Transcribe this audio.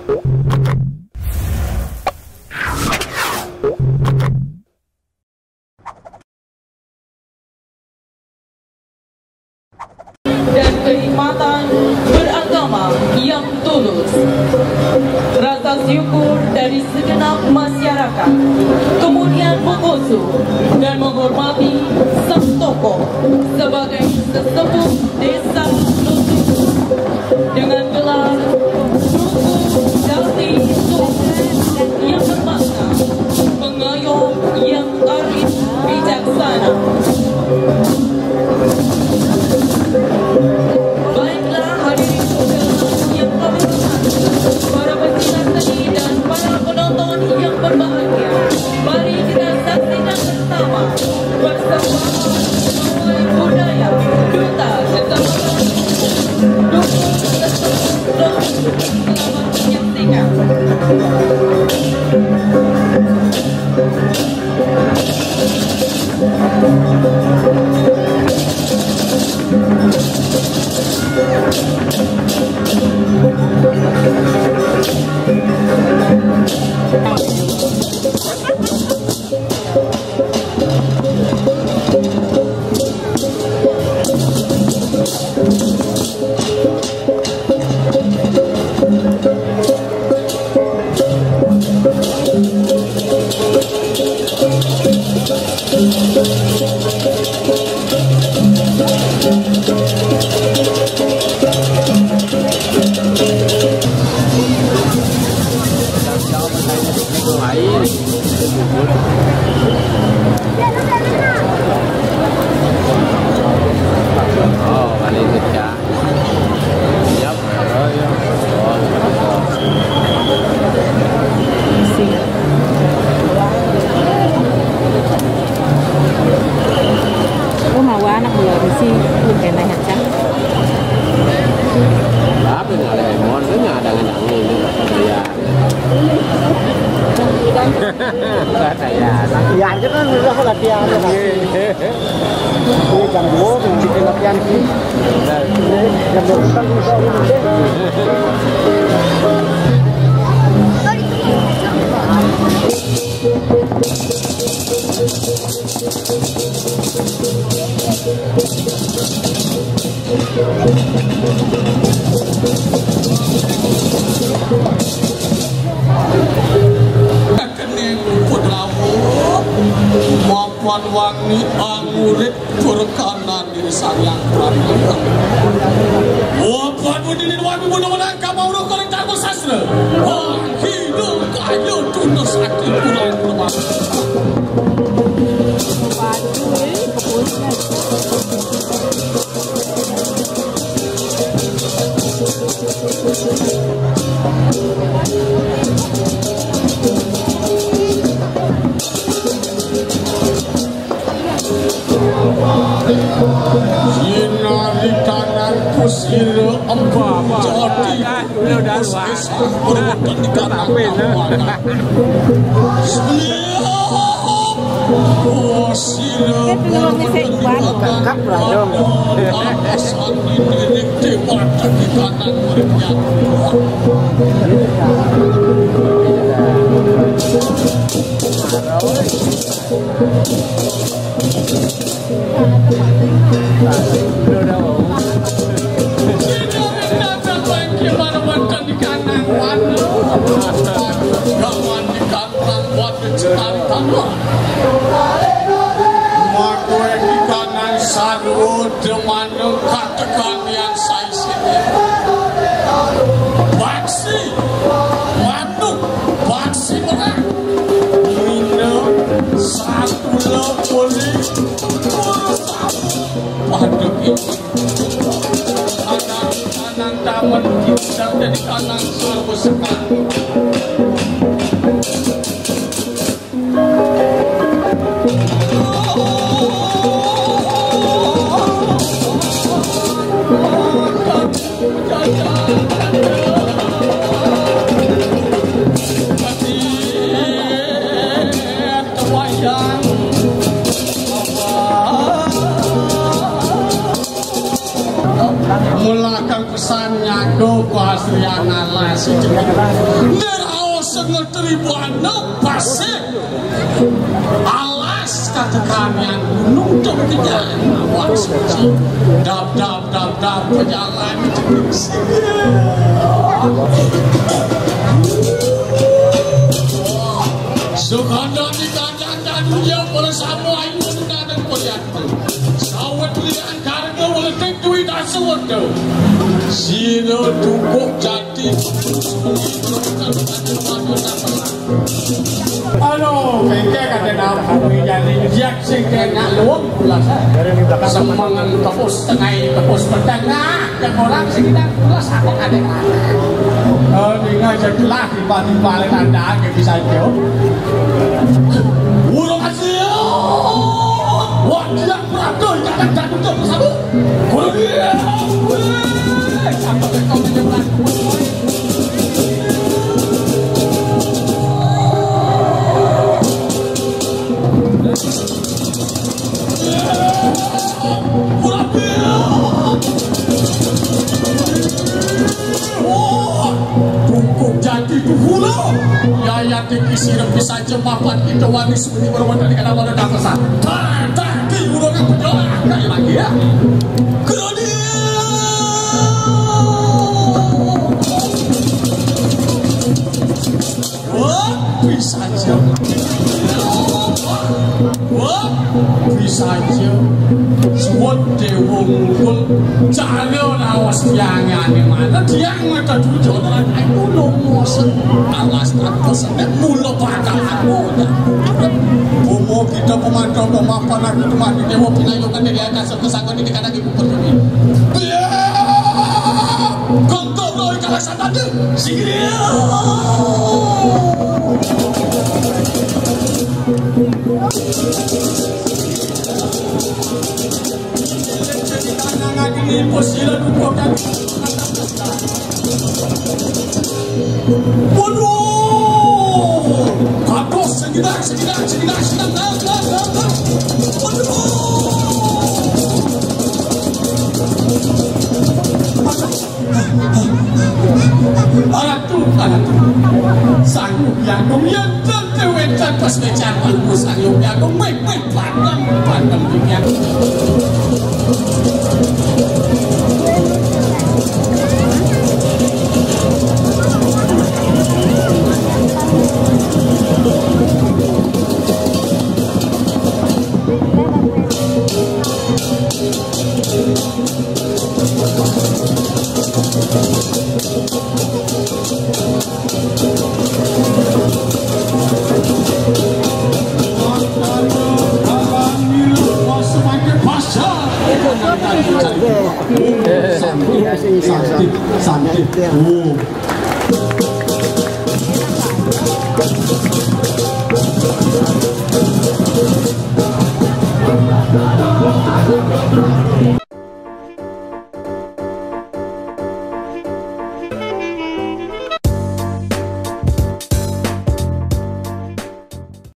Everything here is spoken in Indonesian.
dan kenikmatan beragama yang tulus. Rasa syukur dari segenap masyarakat kemudian mengusung dan menghormati sang tokoh sebagai sesepuh desa Lutu dengan gelar Duku Jati yang bermakna pengayom yang arif bijaksana. Baiklah hadirin yang kami hormati, para pecinta seni dan para penonton yang berbahagia, mari kita saksikan bersama persembahan pawai budaya Duta Kecamatan Duku Selamat menyaksikan. Latihan kan udah latihan. Ini jam 2 bikin latihan sih. Jam 2 kan bisa maupun wangi angurit berkanan diri sayang pramila maupun budinin wangi mudah-mudahan kamu udah korentar bersasra hidup kayu tunas sakit kurang bermakna Sinari kanan kusir empat jadi kusisa berbuatan di kanan kawangan kusir berbuatan di kanan kawangan alasan ini dewata di kanan muridnya Saru demanu katakan yang saya sini baksi matuk baksi orang minum satu lepoli pada itu kanan taman kita dari kanan selalu sekali mulakan pesannya Waduh, kasrian alas itu. Nerao sengeteribu anak pasir. Alas katakan yang gunung dong kejadian awak suci. Dap berjalan Sukanda di kandang dan dia bersama ayu sudah dan kuliah. Sawat lian karga oleh tentuin asal tu. Sino tukuk jati. Halo, kaya kata nak kami jadi dia singkat nak luang pula saya. Semangat tepus tengah, tepus petengah, dan orang sekitar pula sama ada mana. Dengan setelah tiba-tiba oleh anda ke bisa jauh. Urung hasil. Wah tidak berada jangan jatuh jauh bersama. Kurang dia. Sampai kau menyeberang. Jadi dulu ya dikisi lebih saja mapan kita wangi seperti berwadah di kana wadah dasar. Tadi urang penjara kali lagi ya. Kerana wah bisa saja. Wah bisa saja. Suat dewungkul jalo lawas tiangnya ni mana tiang mata tujuh orang aku lomosan alas tak sedek mula bakal aku bomo kita pemantau pemapan aku teman di dewa pinayokan dari atas kesangan ini kadang ibu perjudi kontok dari kawasan tadi sigil ini posilah dudukan. Waduh, kados segidak. Waduh. Alat tu. Sanggup yang kemudian tertewetan pas mecan aku sanggup yang kemudian pandang dunia. Santai.